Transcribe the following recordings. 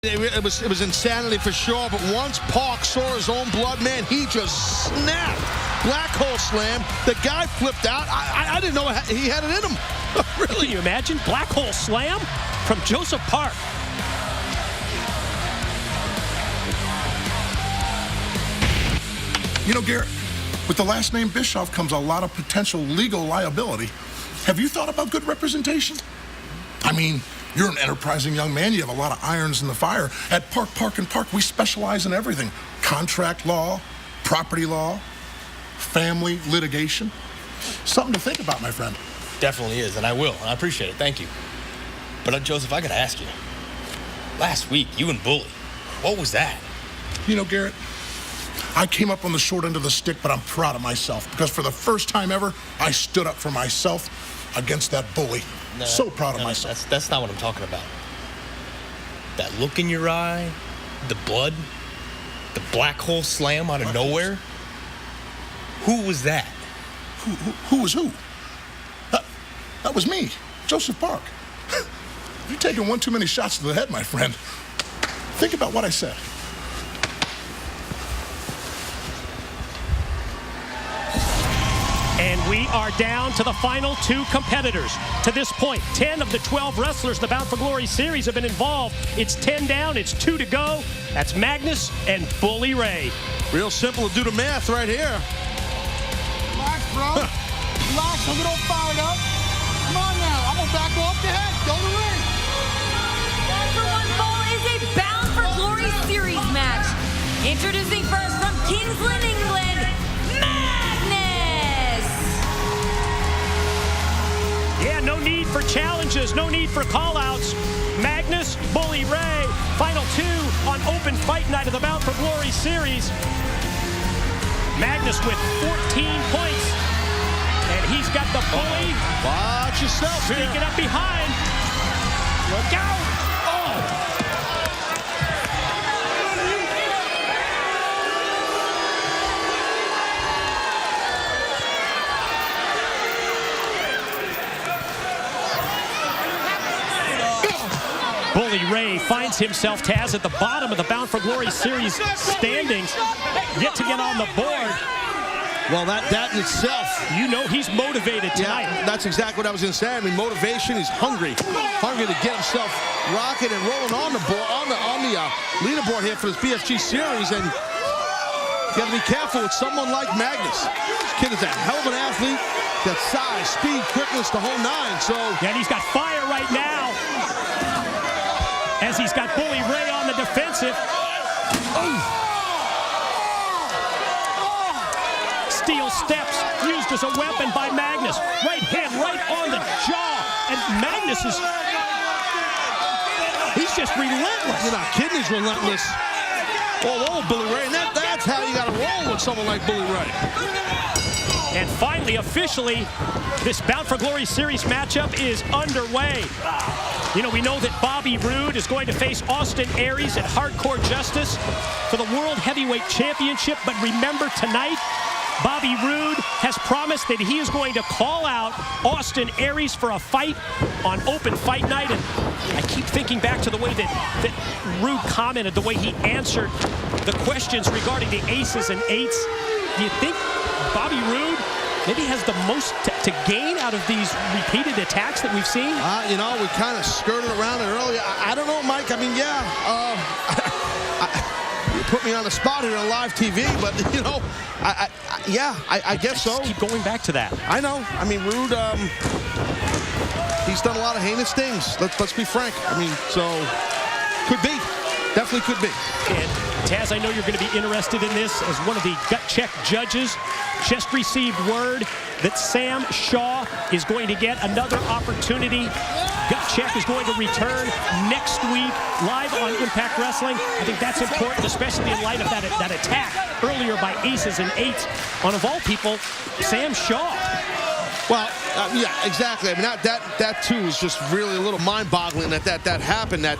It was insanity for sure, but once Park saw his own blood, man, he just snapped. Black hole slam. The guy flipped out. I didn't know he had it in him. Really? Can you imagine? Black hole slam from Joseph Park. You know, Garrett, with the last name Bischoff comes a lot of potential legal liability. Have you thought about good representation? I mean, you're an enterprising young man. You have a lot of irons in the fire. At Park, we specialize in everything. Contract law, property law, family litigation. Something to think about, my friend. Definitely is, and I will. I appreciate it. Thank you. But, Joseph, I got to ask you. Last week, you and Bully, what was that? You know, Garrett, I came up on the short end of the stick, but I'm proud of myself because for the first time ever, I stood up for myself against that bully. No, so proud of myself. That's not what I'm talking about. That look in your eye, the blood, the black hole slam out of nowhere. Who was that? Who was who? That was me, Joseph Park. You're taking one too many shots to the head, my friend. Think about what I said. And we are down to the final two competitors. To this point, 10 of the 12 wrestlers in the Bound for Glory series have been involved. It's 10 down, it's 2 to go. That's Magnus and Bully Ray. Real simple to do the math right here. Relax, bro. Relax, don't get all fired up. Come on now, I'm gonna back off the head. Go to the ring. One for One Fall is a Bound for Glory series match. Introducing first from Kingsland, England, Magnus. Yeah, no need for challenges, no need for call-outs. Magnus, Bully Ray, final two on open fight night of the Bound for Glory series. Magnus with 14 points. And he's got the Bully. Watch yourself here. Sneaking up behind. Look out. Oh. Bully Ray finds himself, Taz, at the bottom of the Bound for Glory series standings. Yet to get on the board. Well, that in itself. You know he's motivated tonight. Yeah, that's exactly what I was going to say. I mean, motivation. He's hungry to get himself rocking and rolling on the board, on the leaderboard here for this BFG series. And you got to be careful with someone like Magnus. This kid is a hell of an athlete. Got size, speed, quickness, the whole nine. So yeah, and he's got fire right now. As he's got Bully Ray on the defensive. Oh. Steel steps used as a weapon by Magnus. Right hand right on the jaw. And Magnus is... he's just relentless. You're not kidding, he's relentless. All over Bully Ray. And that's how you got to roll with someone like Bully Ray. And finally, officially, this Bound for Glory series matchup is underway. You know, we know that Bobby Roode is going to face Austin Aries at Hardcore Justice for the World Heavyweight Championship. But remember, tonight, Bobby Roode has promised that he is going to call out Austin Aries for a fight on open fight night. And I keep thinking back to the way that Roode commented, the way he answered the questions regarding the aces and eights. Do you think Bobby Roode maybe has the most to gain out of these repeated attacks that we've seen? You know, we kind of skirted around it earlier. I don't know, Mike. I mean, yeah. You put me on the spot here on live TV, but, you know, I guess so. Keep going back to that. I know. I mean, Roode, he's done a lot of heinous things. Let's be frank. I mean, so could be. Definitely could be. And Taz, I know you're going to be interested in this as one of the gut check judges. Just received word that Sam Shaw is going to get another opportunity. Gut check is going to return next week live on Impact Wrestling. I think that's important, especially in light of that attack earlier by aces and eights on, of all people, Sam Shaw. Well, yeah, exactly. I mean, that too is just really a little mind-boggling that happened. That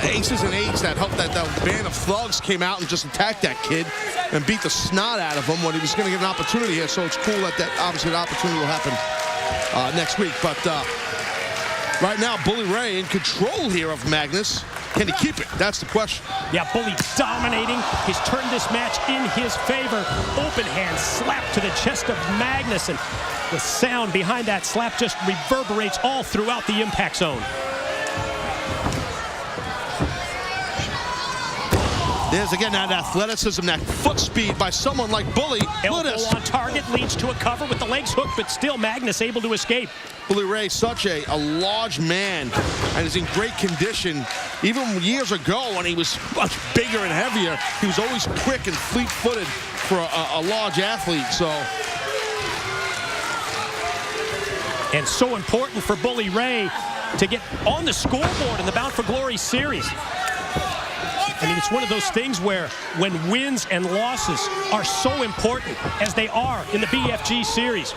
aces and eights, that band of thugs came out and just attacked that kid and beat the snot out of him when he was going to get an opportunity here. So it's cool that obviously the opportunity will happen next week. But right now, Bully Ray in control here of Magnus. Can he keep it? That's the question. Yeah, Bully dominating. He's turned this match in his favor. Open hand slap to the chest of Magnus, and the sound behind that slap just reverberates all throughout the impact zone. There's again that athleticism, that foot speed by someone like Bully. Elbow on target, leads to a cover with the legs hooked, but still Magnus able to escape. Bully Ray, such a large man, and is in great condition. Even years ago when he was much bigger and heavier, he was always quick and fleet-footed for a large athlete. And so important for Bully Ray to get on the scoreboard in the Bound for Glory series. I mean, it's one of those things where when wins and losses are so important as they are in the BFG series,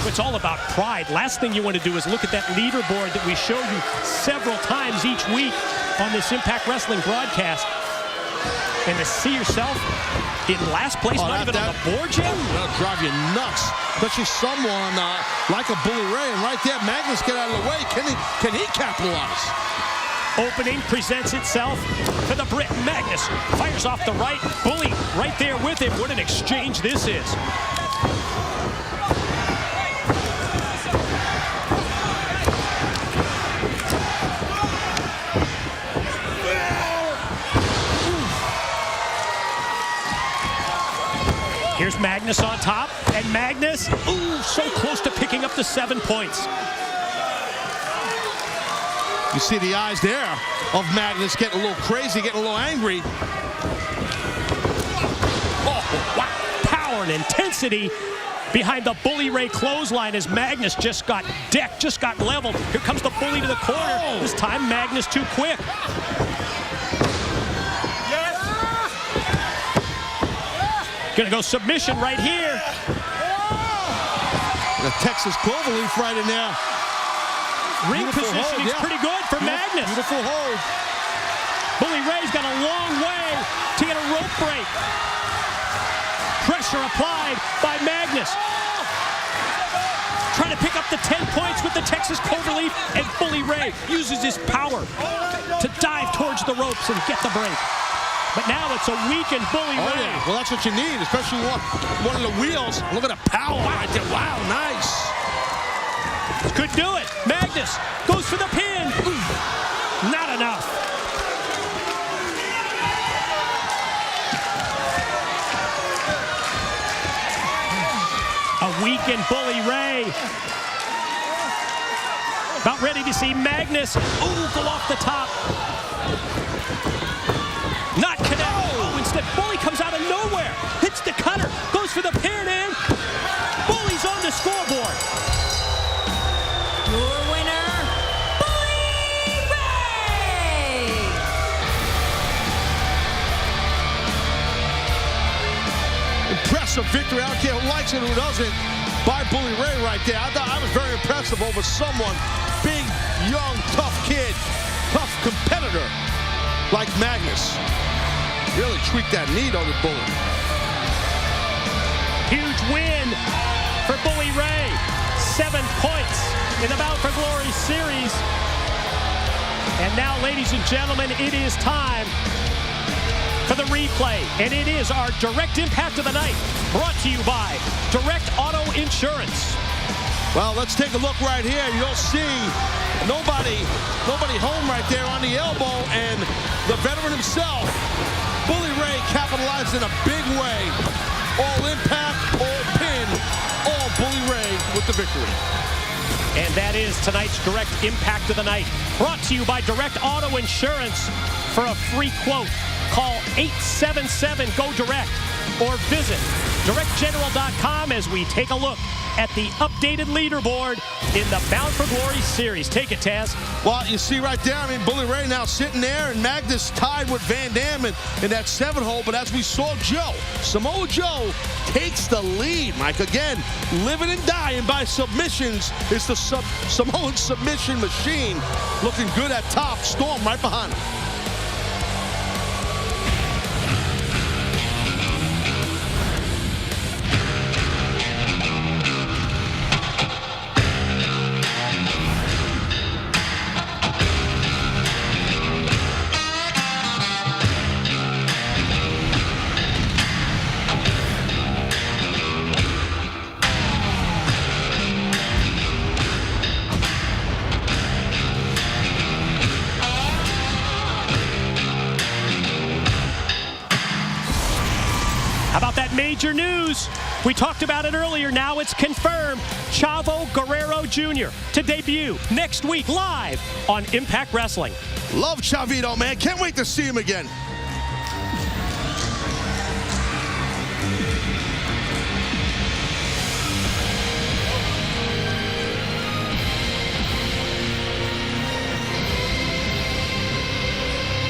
it's all about pride. Last thing you want to do is look at that leaderboard that we show you several times each week on this Impact Wrestling broadcast, and to see yourself in last place, not even on the board, Jim. That'll drive you nuts. Especially someone like a Bully Ray, and right there, Magnus get out of the way. Can he capitalize? Opening presents itself to the Brit. Magnus fires off the right. Bully right there with him. What an exchange this is. Here's Magnus on top, and Magnus, so close to picking up the 7 points. You see the eyes there of Magnus getting a little crazy, getting a little angry. Oh, wow. Power and intensity behind the Bully Ray clothesline as Magnus just got decked, just got leveled. Here comes the Bully to the corner. This time, Magnus too quick. Gonna go submission right here. The Texas cloverleaf right in there. Ring positioning's pretty good for Magnus. Beautiful hold. Bully Ray's got a long way to get a rope break. Pressure applied by Magnus. Trying to pick up the 10 points with the Texas cloverleaf, and Bully Ray uses his power to dive towards the ropes and get the break. But now it's a weakened Bully Ray. Yeah. Well, that's what you need, especially one of the wheels. Look at the power right there. Wow, nice. Could do it. Magnus goes for the pin. Not enough. A weakened Bully Ray. About ready to see Magnus go off the top. Not connect. Oh, instead Bully comes out of nowhere. Hits the cutter. Goes for the pin in. Bully's on the scoreboard. Your winner, Bully Ray! Impressive victory. I don't care who likes it, who doesn't, by Bully Ray right there. I thought I was very impressive over someone, big, young, tough kid, tough competitor like Magnus. Really tweaked that knee, though, the Bully. Huge win for Bully Ray. 7 points in the Bound for Glory series. And now, ladies and gentlemen, it is time for the replay. And it is our direct impact of the night, brought to you by Direct Auto Insurance. Well, let's take a look right here. You'll see nobody home right there on the elbow, and the veteran himself, Bully Ray, capitalized in a big way. All impact, all pin, all Bully Ray with the victory. And that is tonight's direct impact of the night, brought to you by Direct Auto Insurance. For a free quote, call 877-GO-DIRECT or visit directgeneral.com as we take a look at the updated leaderboard in the Bound for Glory series. Take it, Taz. Well, you see right there, I mean, Bully Ray now sitting there, and Magnus tied with Van Dam in that 7-hole. But as we saw Joe, Samoa Joe takes the lead. Mike, again, living and dying by submissions. It's the Samoan submission machine. Looking good at top. Storm right behind him. How about that major news? We talked about it earlier. Now it's confirmed. Chavo Guerrero Jr. to debut next week live on Impact Wrestling. Love Chavito, man. Can't wait to see him again.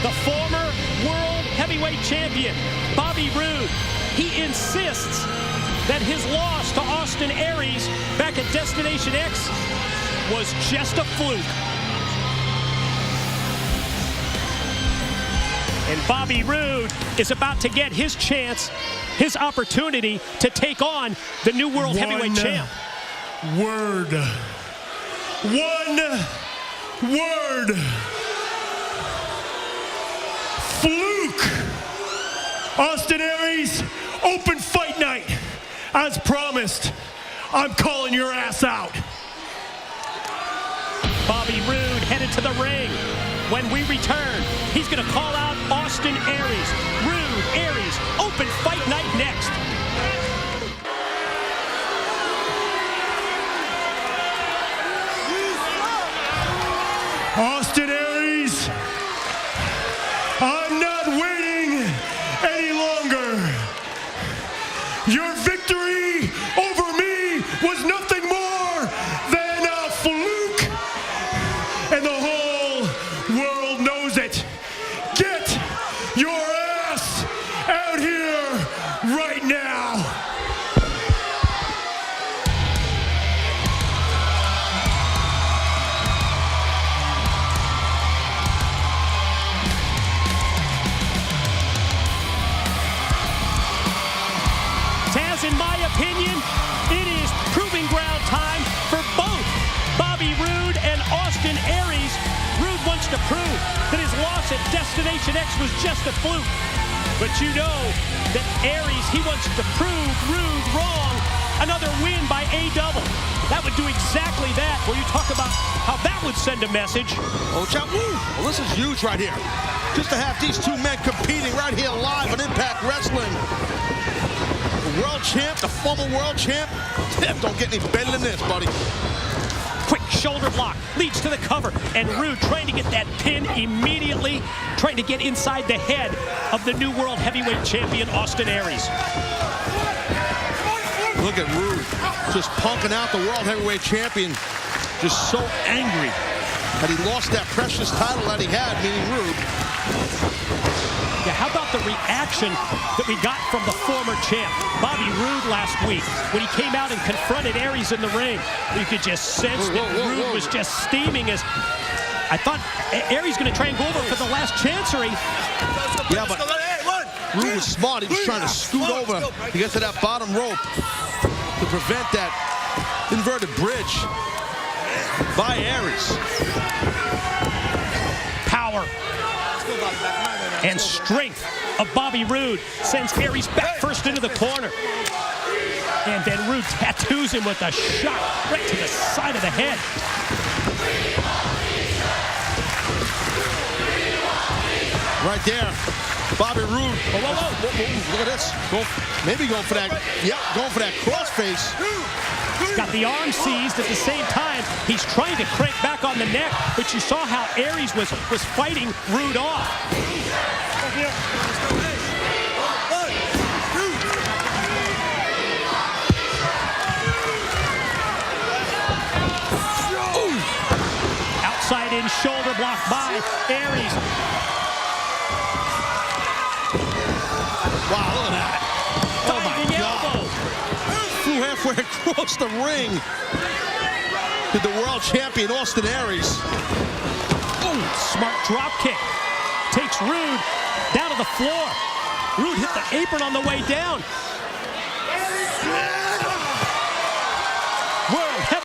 The former world heavyweight champion, Bobby Roode, he insists that his loss to Austin Aries back at Destination X was just a fluke. And Bobby Roode is about to get his chance, his opportunity to take on the new world heavyweight champ. One word. Fluke. Austin Aries, open fight night. As promised, I'm calling your ass out. Bobby Roode headed to the ring. When we return, he's going to call out Austin Aries. Roode, Aries, open fight night next. Austin Aries, I'm not waiting any longer. Your victory over me was nothing more than a fluke, and the whole world knows it. Get your ass out here right now. Taz, in my opinion, it is proving ground time for both Bobby Roode and Austin Aries. Roode wants to prove that his loss at Destination X was just a fluke. But you know that Aries, he wants to prove Roode wrong. Another win by A-double. That would do exactly that. Well, you talk about how that would send a message. Oh, well, this is huge right here. Just to have these two men competing right here live on Impact Wrestling. The world champ, the former world champ. Don't get any better than this, buddy. Quick shoulder block leads to the cover, and Roode trying to get that pin immediately, trying to get inside the head of the new world heavyweight champion, Austin Aries. Look at Roode just punking out the world heavyweight champion. Just so angry that he lost that precious title that he had, meaning Roode. Yeah, how about the reaction that we got from the former champ, Bobby Roode, last week when he came out and confronted Aries in the ring? You could just sense that Roode was just steaming as I thought Aries going to try and go over for the last chancery. Yeah, but Roode was smart. He was trying to scoot over to get to that bottom rope to prevent that inverted bridge by Aries. Power and strength of Bobby Roode sends Aries back first into the corner. And then Roode tattoos him with a shot right to the side of the head. Right there. Bobby Roode. Look at this. Maybe going for that. Yeah, going for that crossface. He's got the arm seized at the same time. He's trying to crank back on the neck, but you saw how Aries was fighting Roode off. Outside in shoulder block by Aries. Wow, look at that. Oh my God. Flew halfway across the ring to the world champion, Austin Aries. Ooh, smart drop kick. Takes Roode down to the floor. Roode hit the apron on the way down.